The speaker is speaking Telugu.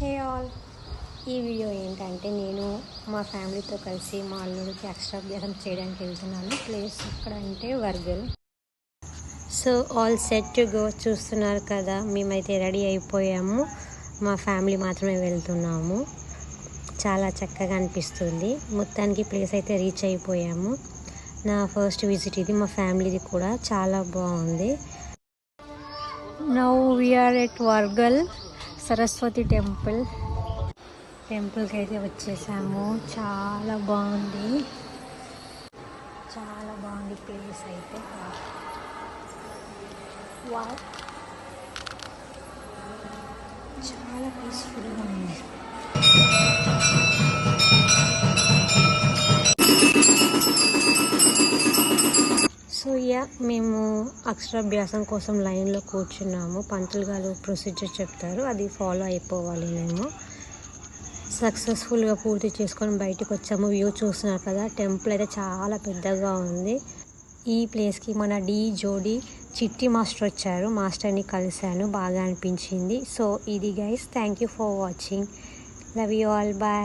హే ఆల్, ఈ వీడియో ఏంటంటే నేను మా ఫ్యామిలీతో కలిసి మా అల్లుడికి అక్షరాభ్యాసం చేయడానికి వెళ్తున్నాను. ప్లేస్ ఎక్కడ అంటే Wargal. So all set to go. చూస్తున్నారు కదా, మేమైతే రెడీ అయిపోయాము. మా ఫ్యామిలీ మాత్రమే వెళ్తున్నాము. చాలా చక్కగా అనిపిస్తుంది. మొత్తానికి ప్లేస్ అయితే రీచ్ అయిపోయాము. నా ఫస్ట్ విజిట్ ఇది. మా ఫ్యామిలీది కూడా చాలా బాగుంది. Now we are at Wargal Saraswati టెంపుల్కి అయితే వచ్చేసాము. చాలా బాగుంది ప్లేస్ అయితే. వావ్, చాలా పీస్ఫుల్గా ఉంది. సో మేము అక్షరాభ్యాసం కోసం లైన్లో కూర్చున్నాము. పంతులు గారు ప్రొసీజర్ చెప్తారు, అది ఫాలో అయిపోవాలి. మేము సక్సెస్ఫుల్గా పూర్తి చేసుకొని బయటకు వచ్చాము. వ్యూ చూస్తున్నారు కదా, టెంపుల్ అయితే చాలా పెద్దగా ఉంది. ఈ ప్లేస్కి మన జోడి చిట్టి మాస్టర్ వచ్చారు. మాస్టర్ని కలిశాను, బాగా అనిపించింది. సో ఇది guys, thank you for watching. Love you all, bye.